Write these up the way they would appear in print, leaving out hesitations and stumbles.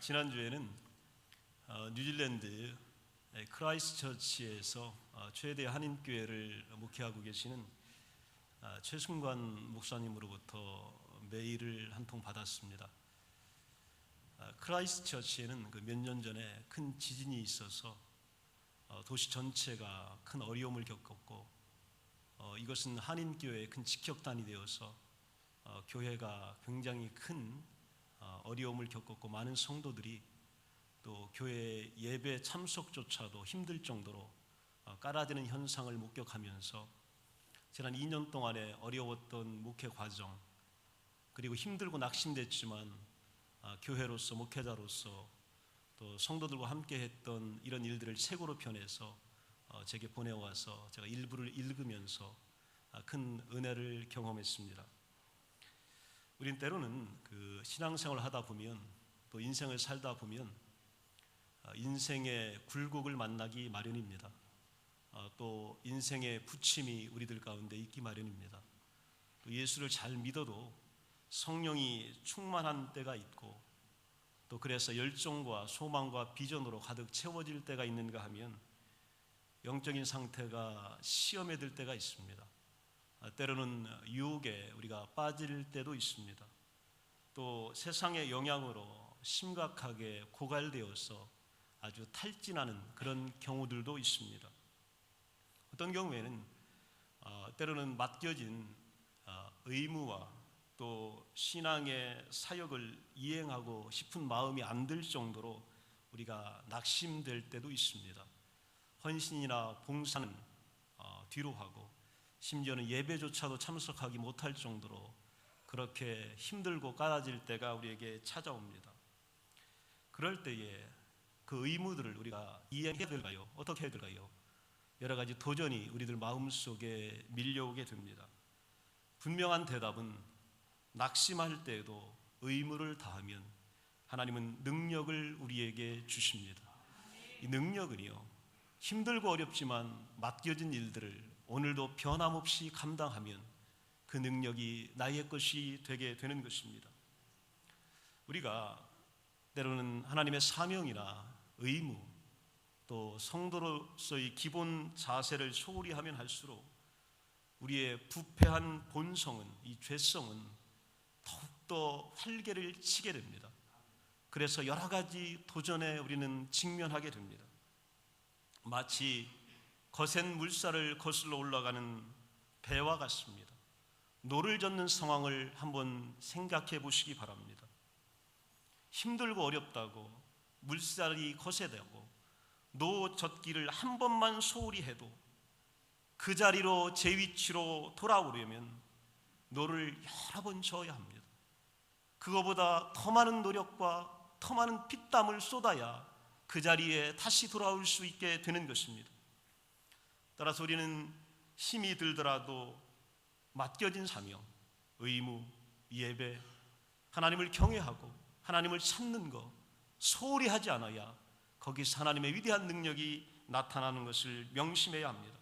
지난주에는 뉴질랜드 크라이스트처치에서 최대 한인교회를 목회하고 계시는 최승관 목사님으로부터 메일을 한 통 받았습니다. 크라이스트처치에는 몇 년 전에 큰 지진이 있어서 도시 전체가 큰 어려움을 겪었고, 이것은 한인교회의 큰 직격탄이 되어서 교회가 굉장히 큰 어려움을 겪었고, 많은 성도들이 또 교회 예배 참석조차도 힘들 정도로 깔아지는 현상을 목격하면서 지난 2년 동안에 어려웠던 목회 과정, 그리고 힘들고 낙심됐지만 교회로서, 목회자로서 또 성도들과 함께 했던 이런 일들을 책으로 펴내서 제게 보내와서 제가 일부를 읽으면서 큰 은혜를 경험했습니다. 우린 때로는 신앙생활을 하다 보면, 또 인생을 살다 보면 인생의 굴곡을 만나기 마련입니다. 또 인생의 부침이 우리들 가운데 있기 마련입니다. 또 예수를 잘 믿어도 성령이 충만한 때가 있고, 또 그래서 열정과 소망과 비전으로 가득 채워질 때가 있는가 하면 영적인 상태가 시험에 들 때가 있습니다. 때로는 유혹에 우리가 빠질 때도 있습니다. 또 세상의 영향으로 심각하게 고갈되어서 아주 탈진하는 그런 경우들도 있습니다. 어떤 경우에는 때로는 맡겨진 의무와 또 신앙의 사역을 이행하고 싶은 마음이 안 들 정도로 우리가 낙심될 때도 있습니다. 헌신이나 봉사는 뒤로 하고, 심지어는 예배조차도 참석하기 못할 정도로 그렇게 힘들고 깔아질 때가 우리에게 찾아옵니다. 그럴 때에 그 의무들을 우리가 이행해야 될까요? 어떻게 해야 될까요? 여러 가지 도전이 우리들 마음속에 밀려오게 됩니다. 분명한 대답은 낙심할 때에도 의무를 다하면 하나님은 능력을 우리에게 주십니다. 이 능력은요, 힘들고 어렵지만 맡겨진 일들을 오늘도 변함없이 감당하면 그 능력이 나의 것이 되게 되는 것입니다. 우리가 때로는 하나님의 사명이나 의무, 또 성도로서의 기본 자세를 소홀히 하면 할수록 우리의 부패한 본성은, 이 죄성은 더욱더 활개를 치게 됩니다. 그래서 여러 가지 도전에 우리는 직면하게 됩니다. 마치 거센 물살을 거슬러 올라가는 배와 같습니다. 노를 젓는 상황을 한번 생각해 보시기 바랍니다. 힘들고 어렵다고, 물살이 거세다고 노 젓기를 한 번만 소홀히 해도 그 자리로 제 위치로 돌아오려면 노를 여러 번 저어야 합니다. 그거보다 더 많은 노력과 더 많은 피땀을 쏟아야 그 자리에 다시 돌아올 수 있게 되는 것입니다. 따라서 우리는 힘이 들더라도 맡겨진 사명, 의무, 예배, 하나님을 경외하고 하나님을 찾는 것 소홀히 하지 않아야 거기서 하나님의 위대한 능력이 나타나는 것을 명심해야 합니다.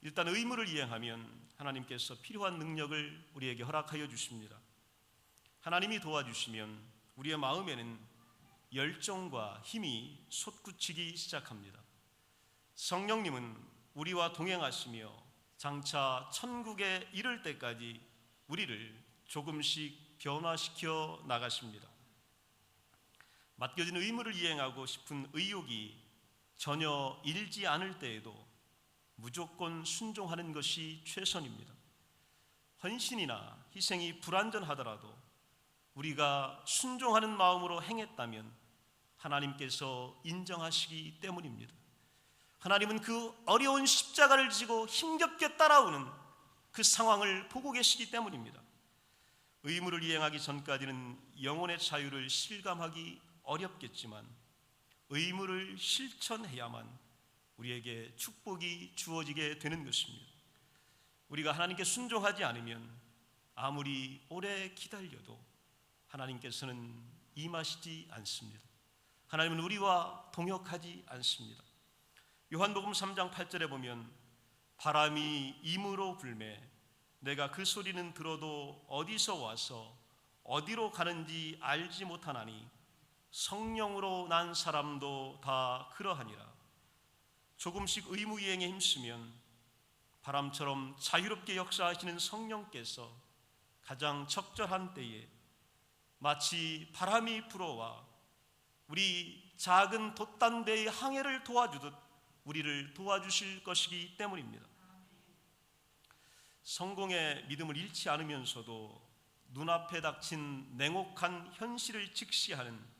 일단 의무를 이행하면 하나님께서 필요한 능력을 우리에게 허락하여 주십니다. 하나님이 도와주시면 우리의 마음에는 열정과 힘이 솟구치기 시작합니다. 성령님은 우리와 동행하시며 장차 천국에 이를 때까지 우리를 조금씩 변화시켜 나가십니다. 맡겨진 의무를 이행하고 싶은 의욕이 전혀 일지 않을 때에도 무조건 순종하는 것이 최선입니다. 헌신이나 희생이 불완전하더라도 우리가 순종하는 마음으로 행했다면 하나님께서 인정하시기 때문입니다. 하나님은 그 어려운 십자가를 지고 힘겹게 따라오는 그 상황을 보고 계시기 때문입니다. 의무를 이행하기 전까지는 영혼의 자유를 실감하기 어렵겠지만 의무를 실천해야만 우리에게 축복이 주어지게 되는 것입니다. 우리가 하나님께 순종하지 않으면 아무리 오래 기다려도 하나님께서는 임하시지 않습니다. 하나님은 우리와 동역하지 않습니다. 요한복음 3장 8절에 보면 바람이 임으로 불매 내가 그 소리는 들어도 어디서 와서 어디로 가는지 알지 못하나니 성령으로 난 사람도 다 그러하니라. 조금씩 의무이행에 힘쓰면 바람처럼 자유롭게 역사하시는 성령께서 가장 적절한 때에 마치 바람이 불어와 우리 작은 돛단대의 항해를 도와주듯 우리를 도와주실 것이기 때문입니다. 성공의 믿음을 잃지 않으면서도 눈앞에 닥친 냉혹한 현실을 직시하는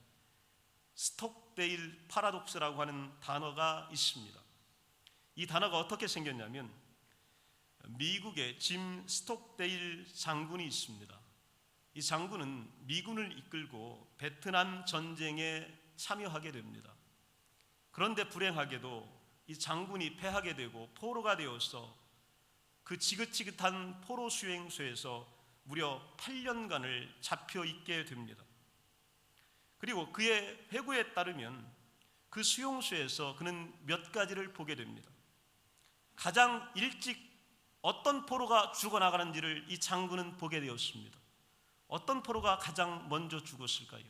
스톡데일 파라독스라고 하는 단어가 있습니다. 이 단어가 어떻게 생겼냐면 미국의 짐 스톡데일 장군이 있습니다. 이 장군은 미군을 이끌고 베트남 전쟁에 참여하게 됩니다. 그런데 불행하게도 이 장군이 패하게 되고 포로가 되어서 그 지긋지긋한 포로 수용소에서 무려 8년간을 잡혀 있게 됩니다. 그리고 그의 회고에 따르면 그 수용소에서 그는 몇 가지를 보게 됩니다. 가장 일찍 어떤 포로가 죽어나가는지를 이 장군은 보게 되었습니다. 어떤 포로가 가장 먼저 죽었을까요?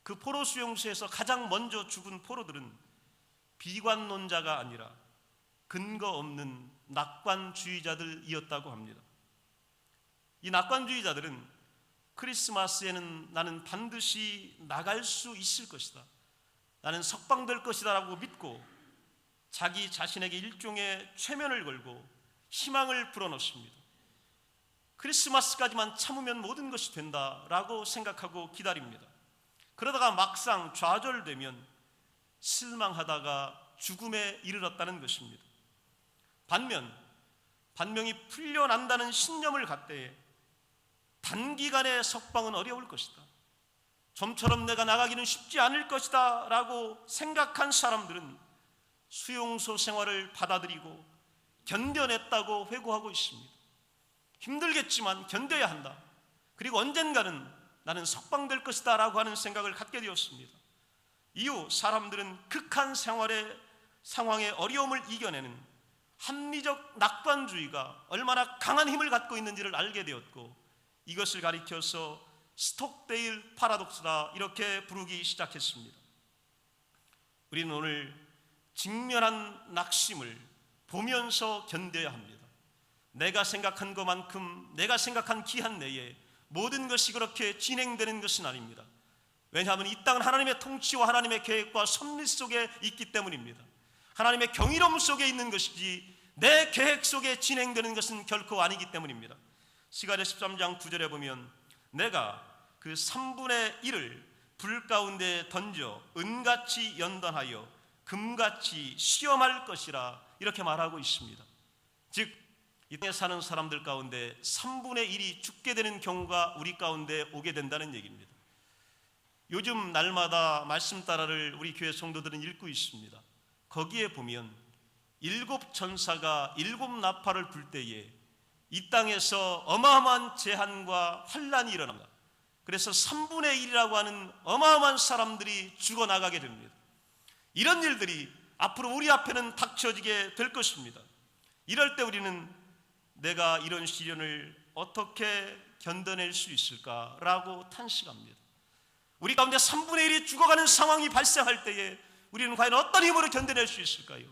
그 포로 수용소에서 가장 먼저 죽은 포로들은 비관론자가 아니라 근거 없는 낙관주의자들이었다고 합니다. 이 낙관주의자들은 크리스마스에는 나는 반드시 나갈 수 있을 것이다, 나는 석방될 것이다 라고 믿고 자기 자신에게 일종의 최면을 걸고 희망을 불어넣습니다. 크리스마스까지만 참으면 모든 것이 된다라고 생각하고 기다립니다. 그러다가 막상 좌절되면 실망하다가 죽음에 이르렀다는 것입니다. 반면이 풀려난다는 신념을 갖되 단기간에 석방은 어려울 것이다, 좀처럼 내가 나가기는 쉽지 않을 것이다 라고 생각한 사람들은 수용소 생활을 받아들이고 견뎌냈다고 회고하고 있습니다. 힘들겠지만 견뎌야 한다, 그리고 언젠가는 나는 석방될 것이다 라고 하는 생각을 갖게 되었습니다. 이후 사람들은 극한 생활의 상황의 어려움을 이겨내는 합리적 낙관주의가 얼마나 강한 힘을 갖고 있는지를 알게 되었고, 이것을 가리켜서 스톡데일 파라독스라 이렇게 부르기 시작했습니다. 우리는 오늘 직면한 낙심을 보면서 견뎌야 합니다. 내가 생각한 것만큼, 내가 생각한 기한 내에 모든 것이 그렇게 진행되는 것은 아닙니다. 왜냐하면 이 땅은 하나님의 통치와 하나님의 계획과 섭리 속에 있기 때문입니다. 하나님의 경이로움 속에 있는 것이지 내 계획 속에 진행되는 것은 결코 아니기 때문입니다. 스가랴 13장 9절에 보면 내가 그 3분의 1을 불 가운데 던져 은같이 연단하여 금같이 시험할 것이라 이렇게 말하고 있습니다. 즉 이 땅에 사는 사람들 가운데 3분의 1이 죽게 되는 경우가 우리 가운데 오게 된다는 얘기입니다. 요즘 날마다 말씀 따라를 우리 교회 성도들은 읽고 있습니다. 거기에 보면 7 전사가 7 나팔을 불 때에 이 땅에서 어마어마한 재난과 환란이 일어납니다. 그래서 3분의 1이라고 하는 어마어마한 사람들이 죽어나가게 됩니다. 이런 일들이 앞으로 우리 앞에는 닥쳐지게 될 것입니다. 이럴 때 우리는 내가 이런 시련을 어떻게 견뎌낼 수 있을까라고 탄식합니다. 우리 가운데 3분의 1이 죽어가는 상황이 발생할 때에 우리는 과연 어떤 힘으로 견뎌낼 수 있을까요?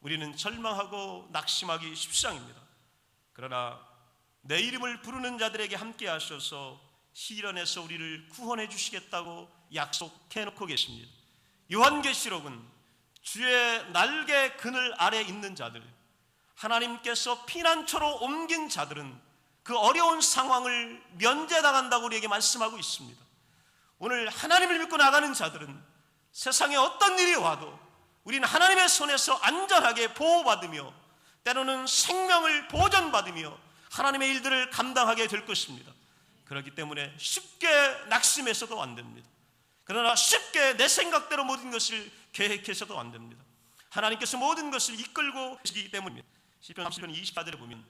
우리는 절망하고 낙심하기 십상입니다. 그러나 내 이름을 부르는 자들에게 함께 하셔서 시련에서 우리를 구원해 주시겠다고 약속해 놓고 계십니다. 요한계시록은 주의 날개 그늘 아래 있는 자들, 하나님께서 피난처로 옮긴 자들은 그 어려운 상황을 면제당한다고 우리에게 말씀하고 있습니다. 오늘 하나님을 믿고 나가는 자들은 세상에 어떤 일이 와도 우리는 하나님의 손에서 안전하게 보호받으며 때로는 생명을 보전받으며 하나님의 일들을 감당하게 될 것입니다. 그렇기 때문에 쉽게 낙심해서도 안 됩니다. 그러나 쉽게 내 생각대로 모든 것을 계획해서도 안 됩니다. 하나님께서 모든 것을 이끌고 계시기 때문입니다. 시편 30편 24절에 보면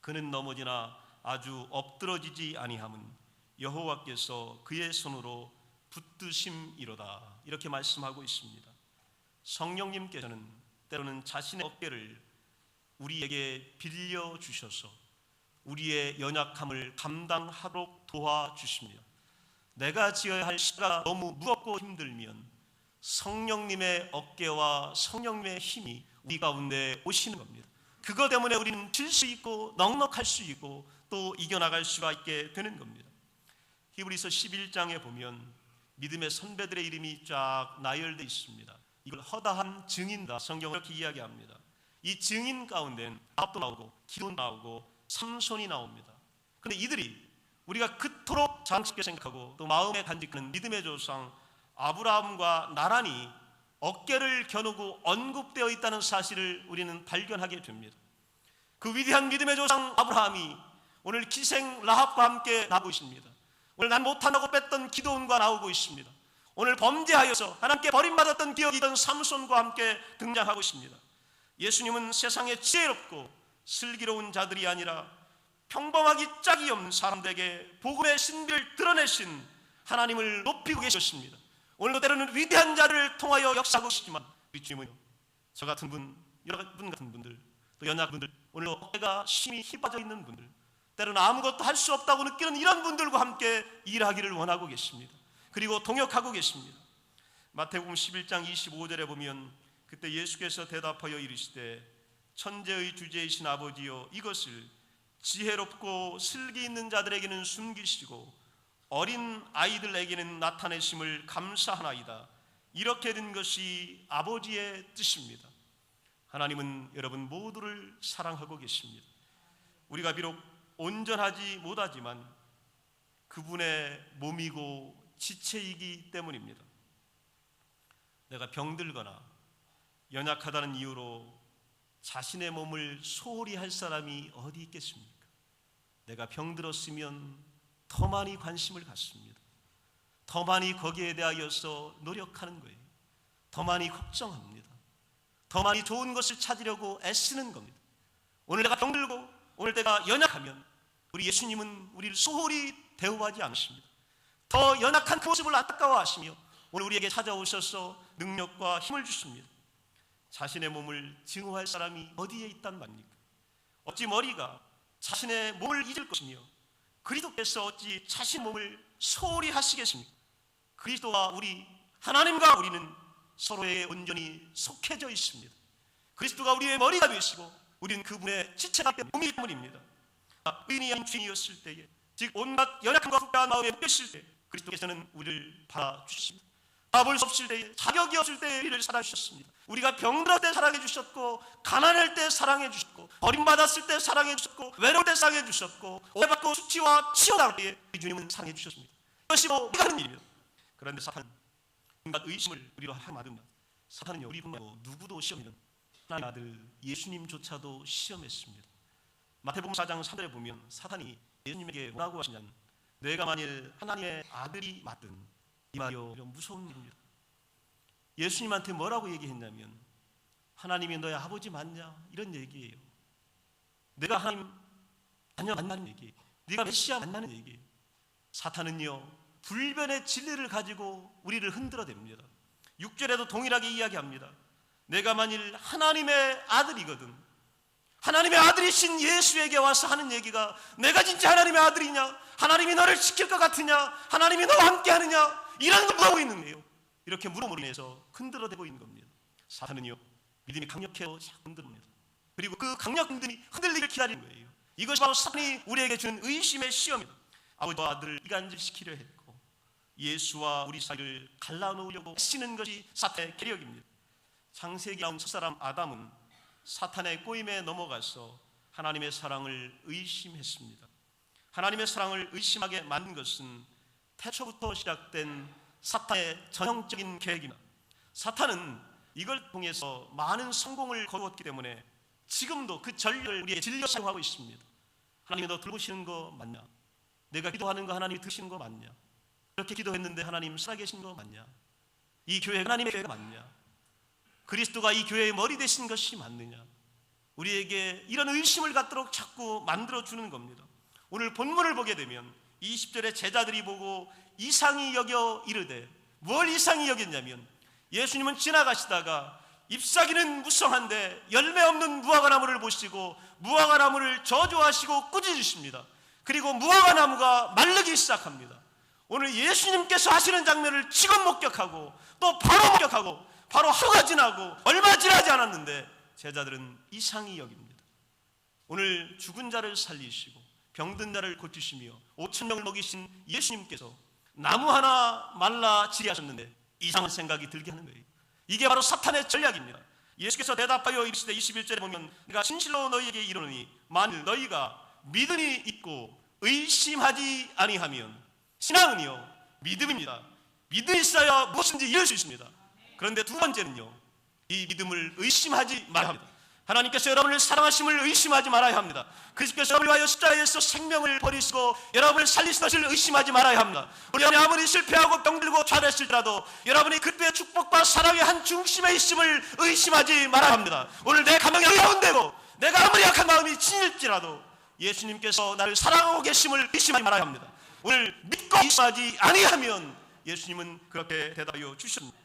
그는 넘어지나 아주 엎드러지지 아니함은 여호와께서 그의 손으로 붙드심이로다 이렇게 말씀하고 있습니다. 성령님께서는 때로는 자신의 어깨를 우리에게 빌려주셔서 우리의 연약함을 감당하도록 도와주십니다. 내가 지어야 할 시가 너무 무겁고 힘들면 성령님의 어깨와 성령님의 힘이 우리 가운데 오시는 겁니다. 그것 때문에 우리는 질 수 있고 넉넉할 수 있고 또 이겨나갈 수가 있게 되는 겁니다. 히브리서 11장에 보면 믿음의 선배들의 이름이 쫙 나열되어 있습니다. 이걸 허다한 증인다, 성경은 이렇게 이야기합니다. 이 증인 가운데는 아합도 나오고 기돈 나오고 삼손이 나옵니다. 그런데 이들이 우리가 그토록 장식게 생각하고 또 마음에 간직하는 믿음의 조상 아브라함과 나란히 어깨를 겨누고 언급되어 있다는 사실을 우리는 발견하게 됩니다. 그 위대한 믿음의 조상 아브라함이 오늘 기생 라합과 함께 나오고 있습니다. 오늘 난 못한다고 뺐던 기도원과 나오고 있습니다. 오늘 범죄하여서 하나님께 버림받았던 기억이 있던 삼손과 함께 등장하고 있습니다. 예수님은 세상에 지혜롭고 슬기로운 자들이 아니라 평범하기 짝이 없는 사람들에게 복음의 신비를 드러내신 하나님을 높이고 계셨습니다. 오늘도 때로는 위대한 자를 통하여 역사하고 계시지만 우리 주님은요, 저 같은 분, 여러분 같은 분들, 또 연약분들, 오늘 어깨가 심히 힘빠져 있는 분들, 때로는 아무것도 할 수 없다고 느끼는 이런 분들과 함께 일하기를 원하고 계십니다. 그리고 동역하고 계십니다. 마태복음 11장 25절에 보면 그때 예수께서 대답하여 이르시되 천재의 주제이신 아버지여 이것을 지혜롭고 슬기 있는 자들에게는 숨기시고 어린 아이들에게는 나타내심을 감사하나이다. 이렇게 된 것이 아버지의 뜻입니다. 하나님은 여러분 모두를 사랑하고 계십니다. 우리가 비록 온전하지 못하지만 그분의 몸이고 지체이기 때문입니다. 내가 병들거나 연약하다는 이유로 자신의 몸을 소홀히 할 사람이 어디 있겠습니까? 내가 병들었으면 더 많이 관심을 갖습니다. 더 많이 거기에 대하여서 노력하는 거예요. 더 많이 걱정합니다. 더 많이 좋은 것을 찾으려고 애쓰는 겁니다. 오늘 내가 병들고 오늘 내가 연약하면 우리 예수님은 우리를 소홀히 대우하지 않으십니다. 더 연약한 그 모습을 안타까워하시며 오늘 우리에게 찾아오셔서 능력과 힘을 주십니다. 자신의 몸을 증오할 사람이 어디에 있단 말입니까? 어찌 머리가 자신의 몸을 잊을 것이며 그리스도께서 어찌 자신의 몸을 소홀히 하시겠습니까? 그리스도와 우리 하나님과 우리는 서로에게 온전히 속해져 있습니다. 그리스도가 우리의 머리가 되시고 우리는 그분의 지체가 몸이기 때문입니다. 의인이 아닌 죄인이었을 때에, 즉 온갖 연약함과 부패한 마음에 묶였을 때 그리스도께서는 우리를 받아주셨습니다. 볼 수 없을 때에, 자격이 없을 때에 우리를 사랑해주셨습니다. 우리가 병들었을 때 사랑해주셨고 가난할 때 사랑해주셨고 버림받았을 때 사랑해주셨고 외로울 때 사랑해주셨고 오해받고 수치와 치욕당할 때에 우리 주님은 사랑해주셨습니다. 이것이 우리가 하는 일입니다. 그런데 사탄은 온갖 의심을 우리로 하마듭니다. 사탄은요, 우리뿐만 아니고 누구도 시험하는 하나님의 아들 예수님조차도 시험했습니다. 마태복음 4장 3절에 보면 사탄이 예수님에게 뭐라고 하시냐면 내가 만일 하나님의 아들이 맞든, 이 말이요 무서운 일입니다. 예수님한테 뭐라고 얘기했냐면 하나님이 너의 아버지 맞냐? 이런 얘기예요. 내가 하나님 자녀 맞냐는 얘기예요. 네가 메시아 맞냐는 얘기예요. 사탄은요 불변의 진리를 가지고 우리를 흔들어댑니다. 6절에도 동일하게 이야기합니다. 내가 만일 하나님의 아들이거든, 하나님의 아들이신 예수에게 와서 하는 얘기가 내가 진짜 하나님의 아들이냐? 하나님이 너를 지킬 것 같으냐? 하나님이 너와 함께 하느냐? 이런 걸 물어보고 있는 거예요. 이렇게 물음으로 인해서 흔들어대고 있는 겁니다. 사탄은요 믿음이 강력해서 흔듭니다. 그리고 그 강력 믿음이 흔들리길 기다리는 거예요. 이것이 바로 사탄이 우리에게 주는 의심의 시험입니다. 아버지와 아들을 이간질시키려 했고 예수와 우리 사이를 갈라놓으려고 애쓰는 것이 사탄의 계략입니다. 창세기 나온 첫사람 아담은 사탄의 꼬임에 넘어가서 하나님의 사랑을 의심했습니다. 하나님의 사랑을 의심하게 만든 것은 태초부터 시작된 사탄의 전형적인 계획입니다. 사탄은 이걸 통해서 많은 성공을 거두었기 때문에 지금도 그 전략을 우리에게 진리로 사용하고 있습니다. 하나님이 너 들으시는 거 맞냐? 내가 기도하는 거 하나님이 들으시는 거 맞냐? 이렇게 기도했는데 하나님 살아계신 거 맞냐? 이 교회가 하나님의 교회가 맞냐? 그리스도가 이 교회의 머리 되신 것이 맞느냐? 우리에게 이런 의심을 갖도록 자꾸 만들어주는 겁니다. 오늘 본문을 보게 되면 20절에 제자들이 보고 이상히 여겨 이르되, 뭘 이상히 여겼냐면 예수님은 지나가시다가 잎사귀는 무성한데 열매 없는 무화과나무를 보시고 무화과나무를 저주하시고 꾸짖으십니다. 그리고 무화과나무가 마르기 시작합니다. 오늘 예수님께서 하시는 장면을 지금 목격하고 또 바로 목격하고 바로 하루가 지나고 얼마 지나지 않았는데 제자들은 이상히 여깁니다. 오늘 죽은 자를 살리시고 병든 자를 고치시며 5,000명을 먹이신 예수님께서 나무 하나 말라지게 하셨는데 이상한 생각이 들게 하는 거예요. 이게 바로 사탄의 전략입니다. 예수께서 대답하여 이르시되 21절에 보면 내가 진실로 너희에게 이르노니 만일 너희가 믿음이 있고 의심하지 아니하면, 신앙은요 믿음입니다. 믿음이 있어야 무엇인지 이룰 수 있습니다. 그런데 두 번째는요, 이 믿음을 의심하지 말아야 합니다. 하나님께서 여러분을 사랑하심을 의심하지 말아야 합니다. 그리스도께서 여러분을 위하여 십자가에서 생명을 버리시고 여러분을 살리신 것을 의심하지 말아야 합니다. 우리 여러분이 아무리 실패하고 병들고 좌절했을지라도 여러분이 그때의 축복과 사랑의 한 중심에 있음을 의심하지 말아야 합니다. 오늘 내 가명이 어려운데도 내가 아무리 약한 마음이 진일지라도 예수님께서 나를 사랑하고 계심을 의심하지 말아야 합니다. 오늘 믿고 의심하지 아니하면 예수님은 그렇게 대답하여 주셨습니다.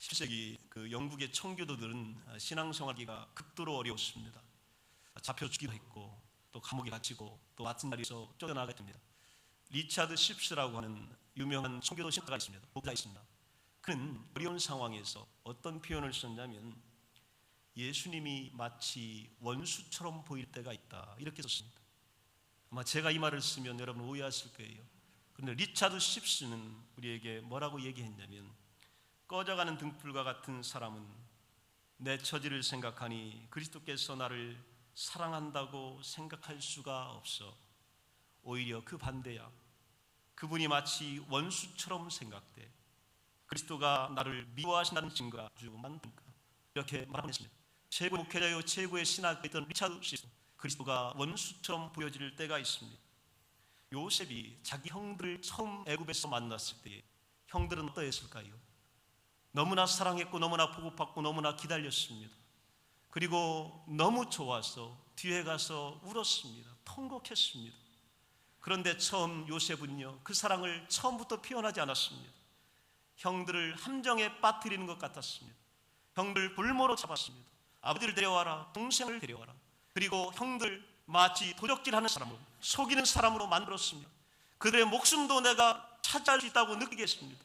17세기 그 영국의 청교도들은 신앙생활하기가 극도로 어려웠습니다. 잡혀 죽기도 했고 또 감옥에 갇히고 또 같은 자리에서 쫓겨나게 됩니다. 리차드 십스라고 하는 유명한 청교도 신학자가 있습니다. 목사가 있습니다. 그는 어려운 상황에서 어떤 표현을 썼냐면 예수님이 마치 원수처럼 보일 때가 있다, 이렇게 썼습니다. 아마 제가 이 말을 쓰면 여러분 오해하실 거예요. 그런데 리차드 십스는 우리에게 뭐라고 얘기했냐면 꺼져가는 등불과 같은 사람은 내 처지를 생각하니 그리스도께서 나를 사랑한다고 생각할 수가 없어. 오히려 그 반대야. 그분이 마치 원수처럼 생각돼. 그리스도가 나를 미워하신다는 증거가 아주 많으니까. 이렇게 말하겠습니다. 최고의 목회자요 최고의 신학자였던 리차드 십스, 그리스도가 원수처럼 보여질 때가 있습니다. 요셉이 자기 형들을 처음 애굽에서 만났을 때 형들은 어떠했을까요? 너무나 사랑했고 너무나 보고받고 너무나 기다렸습니다. 그리고 너무 좋아서 뒤에 가서 울었습니다. 통곡했습니다. 그런데 처음 요셉은요 그 사랑을 처음부터 표현하지 않았습니다. 형들을 함정에 빠뜨리는 것 같았습니다. 형들 볼모로 잡았습니다. 아버지를 데려와라, 동생을 데려와라. 그리고 형들 마치 도적질하는 사람으로, 속이는 사람으로 만들었습니다. 그들의 목숨도 내가 차지할 수 있다고 느끼게 했습니다.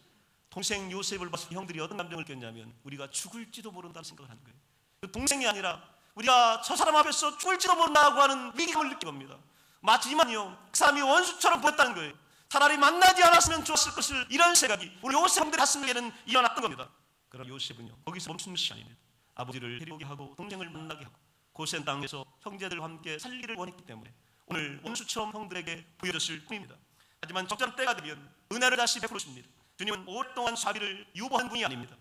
동생 요셉을 봤을 때 형들이 어떤 감정을 느꼈냐면 우리가 죽을지도 모른다는 생각을 하는 거예요. 그 동생이 아니라 우리가 저 사람 앞에서 죽을지도 모른다고 하는 위기감을 느낀 겁니다. 마지막이요 그 사람이 원수처럼 보였다는 거예요. 차라리 만나지 않았으면 좋았을 것을, 이런 생각이 우리 요셉 형들의 가슴에는 일어났던 겁니다. 그러나 요셉은요 거기서 멈추는 것이 아닙니다. 아버지를 데려오게 하고 동생을 만나게 하고 고센 땅에서 형제들과 함께 살기를 원했기 때문에 오늘 원수처럼 형들에게 보여졌을 뿐입니다. 하지만 적절한 때가 되면 은혜를 다시 베풀으십니다. 주님은 오랫동안 자비를 유보한 분이 아닙니다.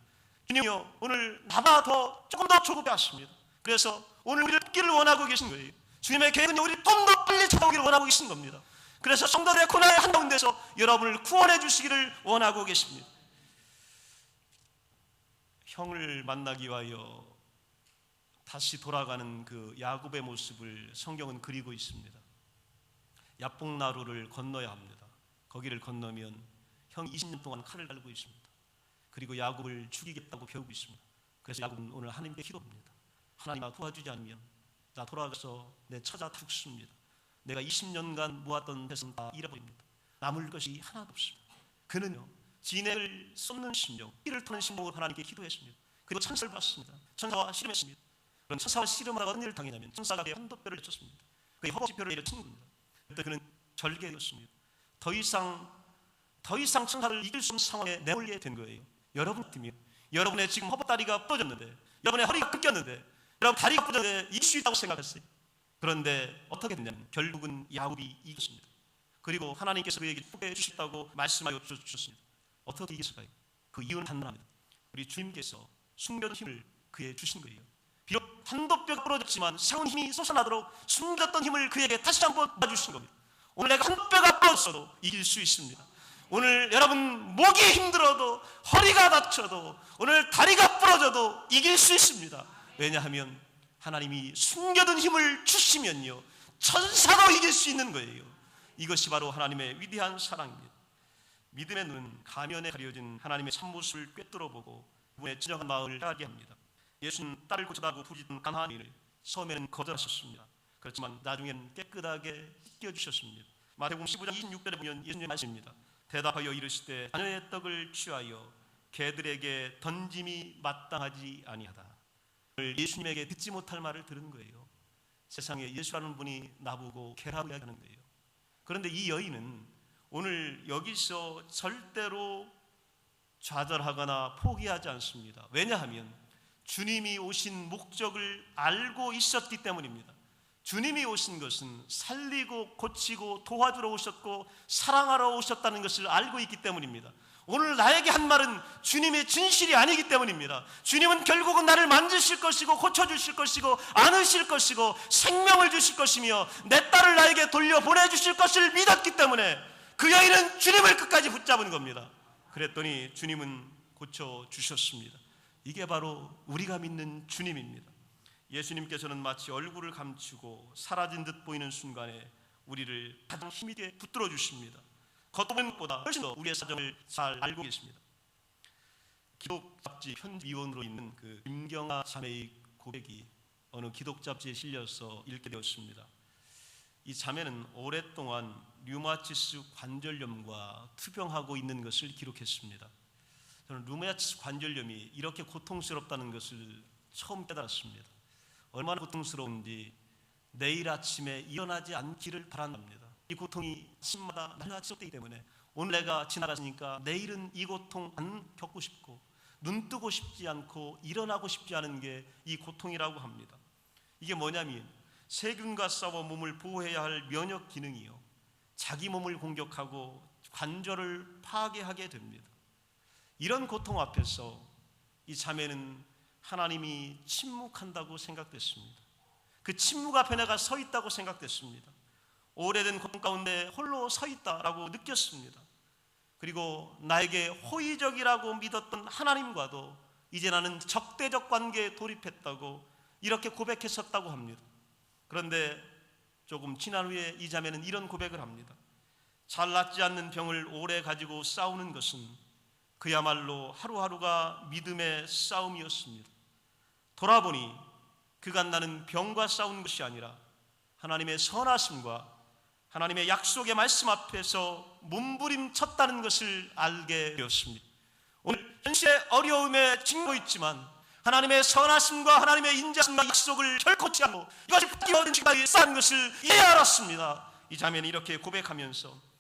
주님이요 오늘 나보다 더 조금 더 조급해 하십니다. 그래서 오늘 우리를 찾기를 원하고 계신 거예요. 주님의 계획은 우리 좀 더 빨리 찾아오기를 원하고 계신 겁니다. 그래서 성도들의 고난의 한가운데서 여러분을 구원해 주시기를 원하고 계십니다. 형을 만나기 위하여 다시 돌아가는 그 야곱의 모습을 성경은 그리고 있습니다. 야복나루를 건너야 합니다. 거기를 건너면 형이 20년 동안 칼을 달고 있습니다. 그리고 야곱을 죽이겠다고 배우고 있습니다. 그래서 야곱은 오늘 하나님께 기도합니다. 하나님 도와주지 않으면 나 돌아가서 내 처자 다 죽습니다. 내가 20년간 모았던 재산 다 잃어버립니다. 남을 것이 하나도 없습니다. 그는요 진액을 쏟는 심령, 피를 토는 심령으로 하나님께 기도했습니다. 그리고 천사를 봤습니다. 천사와 씨름했습니다. 그런 천사와 씨름하다가 어떤 일을 당했냐면 천사가 그의 한도뼈를 쳤습니다. 그의 허벅지뼈를 내려친 겁니다. 그때 그는 절개되었습니다. 더 이상 천사를 이길 수 없는 상황에 내몰리게 된 거예요. 여러분 같으면 여러분의 지금 허벅다리가 부러졌는데, 여러분의 허리가 끊겼는데, 여러분 다리가 부러졌는데 이길 수 있다고 생각했어요. 그런데 어떻게 됐냐면 결국은 야곱이 이겼습니다. 그리고 하나님께서 그에게 축복해 주셨다고 말씀하여 주셨습니다. 어떻게 이겼을까요? 그 이유는 단단합니다. 우리 주님께서 숨겨둔 힘을 그에게 주신 거예요. 비록 한도뼈가 부러졌지만 새로운 힘이 솟아나도록 숨겼던 힘을 그에게 다시 한번 놔주신 겁니다. 오늘 내가 한도뼈가 부러졌어도 이길 수 있습니다. 오늘 여러분 목이 힘들어도, 허리가 다쳐도, 오늘 다리가 부러져도 이길 수 있습니다. 왜냐하면 하나님이 숨겨둔 힘을 주시면요 천사도 이길 수 있는 거예요. 이것이 바로 하나님의 위대한 사랑입니다. 믿음의 눈은 가면에 가려진 하나님의 참모습을 꿰뚫어보고 그분의 진정한 마음을 알게 합니다. 예수는 딸을 고쳐다고 부르짖던 가나안 여인을 처음에는 거절하셨습니다. 그렇지만 나중에는 깨끗하게 씻겨주셨습니다. 마태복음 15장 26절에 보면 예수님의 말씀입니다. 대답하여 이르시되 자녀의 떡을 취하여 개들에게 던짐이 마땅하지 아니하다. 오늘 예수님에게 듣지 못할 말을 들은 거예요. 세상에 예수라는 분이 나보고 개라고 이야기하는 거예요. 그런데 이 여인은 오늘 여기서 절대로 좌절하거나 포기하지 않습니다. 왜냐하면 주님이 오신 목적을 알고 있었기 때문입니다. 주님이 오신 것은 살리고 고치고 도와주러 오셨고 사랑하러 오셨다는 것을 알고 있기 때문입니다. 오늘 나에게 한 말은 주님의 진실이 아니기 때문입니다. 주님은 결국은 나를 만지실 것이고 고쳐주실 것이고 안으실 것이고 생명을 주실 것이며 내 딸을 나에게 돌려보내주실 것을 믿었기 때문에 그 여인은 주님을 끝까지 붙잡은 겁니다. 그랬더니 주님은 고쳐주셨습니다. 이게 바로 우리가 믿는 주님입니다. 예수님께서는 마치 얼굴을 감추고 사라진 듯 보이는 순간에 우리를 가장 힘있게 붙들어 주십니다. 겉보는 것보다 훨씬 더 우리의 사정을 잘 알고 계십니다. 기독 잡지 편집위원으로 있는 그 김경아 자매의 고백이 어느 기독 잡지에 실려서 읽게 되었습니다. 이 자매는 오랫동안 류마티스 관절염과 투병하고 있는 것을 기록했습니다. 저는 류마티스 관절염이 이렇게 고통스럽다는 것을 처음 깨달았습니다. 얼마나 고통스러운지 내일 아침에 일어나지 않기를 바란답니다. 이 고통이 아침마다 날마다 지속되기 때문에 오늘 내가 지나갔으니까 내일은 이 고통 안 겪고 싶고 눈 뜨고 싶지 않고 일어나고 싶지 않은 게 이 고통이라고 합니다. 이게 뭐냐면 세균과 싸워 몸을 보호해야 할 면역 기능이요, 자기 몸을 공격하고 관절을 파괴하게 됩니다. 이런 고통 앞에서 이 자매는 하나님이 침묵한다고 생각됐습니다. 그 침묵 앞에 내가 서 있다고 생각됐습니다. 오래된 고통 가운데 홀로 서 있다라고 느꼈습니다. 그리고 나에게 호의적이라고 믿었던 하나님과도 이제 나는 적대적 관계에 돌입했다고 이렇게 고백했었다고 합니다. 그런데 조금 지난 후에 이 자매는 이런 고백을 합니다. 잘 낫지 않는 병을 오래 가지고 싸우는 것은 그야말로 하루하루가 믿음의 싸움이었습니다. 돌아보니 그간 나는 병과 싸운 것이 아니라 하나님의 선하심과 하나님의 약속의 말씀 앞에서 몸부림쳤다는 것을 알게 되었습니다. 오늘 현실의 어려움에 징고 있지만 하나님의 선하심과 하나님의 인자심과 약속을 결코 취하지 않고 이것이 붙기어든 지금까지 쌓은 것을 이제 알았습니다. 이 자매는 이렇게 고백하면서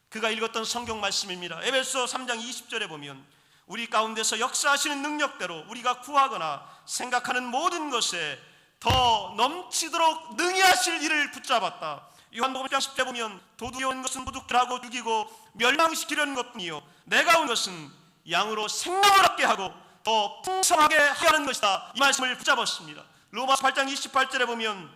그가 읽었던 성경 말씀입니다. 에베소 3장 20절에 보면 우리 가운데서 역사하시는 능력대로 우리가 구하거나 생각하는 모든 것에 더 넘치도록 능히 하실 일을 붙잡았다. 요한복음 1장 10절에 보면 도둑이 온 것은 도둑질하고 죽이고 멸망시키려는 것뿐이요 내가 온 것은 양으로 생명을 얻게 하고 더 풍성하게 하는 것이다. 이 말씀을 붙잡았습니다. 로마서 8장 28절에 보면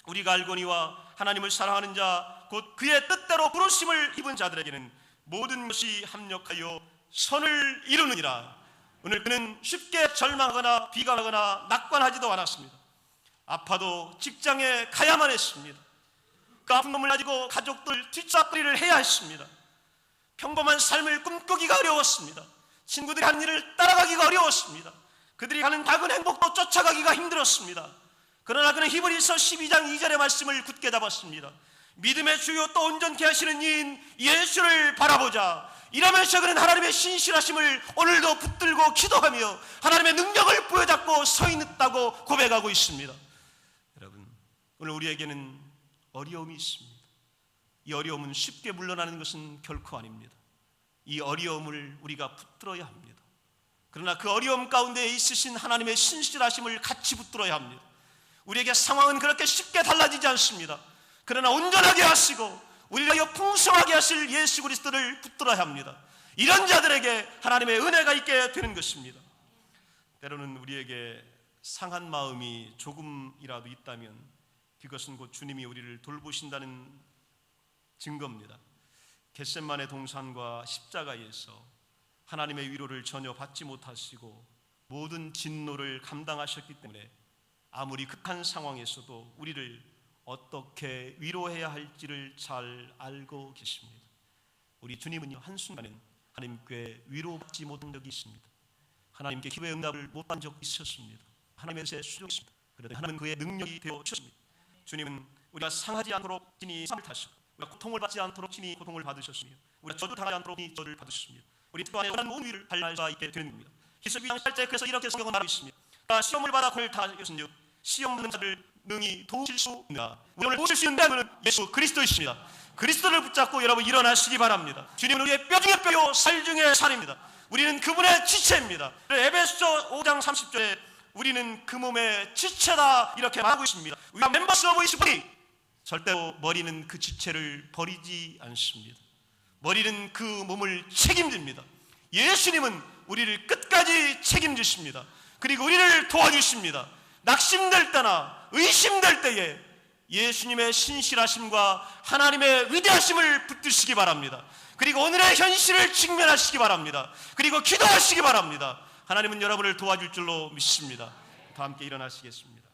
우리가 알거니와 하나님을 사랑하는 자 곧 그의 뜻대로 부르심을 입은 자들에게는 모든 것이 합력하여 선을 이루느니라. 오늘 그는 쉽게 절망하거나 비관하거나 낙관하지도 않았습니다. 아파도 직장에 가야만 했습니다. 그 아픈 몸을 가지고 가족들 뒷사거리를 해야 했습니다. 평범한 삶을 꿈꾸기가 어려웠습니다. 친구들이 하는 일을 따라가기가 어려웠습니다. 그들이 하는 작은 행복도 쫓아가기가 힘들었습니다. 그러나 그는 히브리서 12장 2절의 말씀을 굳게 잡았습니다. 믿음의 주요 또 온전케 하시는 이인 예수를 바라보자. 이러면서 그는 하나님의 신실하심을 오늘도 붙들고 기도하며 하나님의 능력을 부여잡고 서 있다고 고백하고 있습니다. 여러분, 오늘 우리에게는 어려움이 있습니다. 이 어려움은 쉽게 물러나는 것은 결코 아닙니다. 이 어려움을 우리가 붙들어야 합니다. 그러나 그 어려움 가운데 있으신 하나님의 신실하심을 같이 붙들어야 합니다. 우리에게 상황은 그렇게 쉽게 달라지지 않습니다. 그러나 온전하게 하시고 우리를 위하여 풍성하게 하실 예수 그리스도를 붙들어야 합니다. 이런 자들에게 하나님의 은혜가 있게 되는 것입니다. 때로는 우리에게 상한 마음이 조금이라도 있다면 그것은 곧 주님이 우리를 돌보신다는 증거입니다. 겟세마네 동산과 십자가에서 하나님의 위로를 전혀 받지 못하시고 모든 진노를 감당하셨기 때문에 아무리 극한 상황에서도 우리를 어떻게 위로해야 할지를 잘 알고 계십니다. 우리 주님은요 한순간엔 하나님께 위로받지 못한 적이 있습니다. 하나님께 기도의 응답을 못 받은 적이 있었습니다. 하나님의 수종했습니다. 그런데 하나님은 그의 능력이 되어 주셨습니다. 주님은 우리가 상하지 않도록 친히 삶을 타시고 우리가 고통을 받지 않도록 친히 고통을 받으셨으며 우리가 저주 당하지 않도록 친히 저주를 받으셨으며 우리 그 안에 원하는 모든 위를 발랄 수 있게 되는 겁니다. 히스기 2장 8절 그래서 이렇게 성경은 말하고 있습니다. 시험을 받아 그를 다하였으며 시험 받는 자를 능히 도우실 수 있느냐. 우리 오늘 도우실 수 있는 분은 예수 그리스도이십니다. 그리스도를 붙잡고 여러분 일어나시기 바랍니다. 주님은 우리의 뼈 중에 뼈요 살 중에 살입니다. 우리는 그분의 지체입니다. 에베소서 5장 30절에 우리는 그 몸의 지체다 이렇게 말하고 있습니다. We are members of his body. 절대로 머리는 그 지체를 버리지 않습니다. 머리는 그 몸을 책임집니다. 예수님은 우리를 끝까지 책임지십니다. 그리고 우리를 도와주십니다. 낙심될 때나 의심될 때에 예수님의 신실하심과 하나님의 위대하심을 붙드시기 바랍니다. 그리고 오늘의 현실을 직면하시기 바랍니다. 그리고 기도하시기 바랍니다. 하나님은 여러분을 도와줄 줄로 믿습니다. 다 함께 일어나시겠습니다.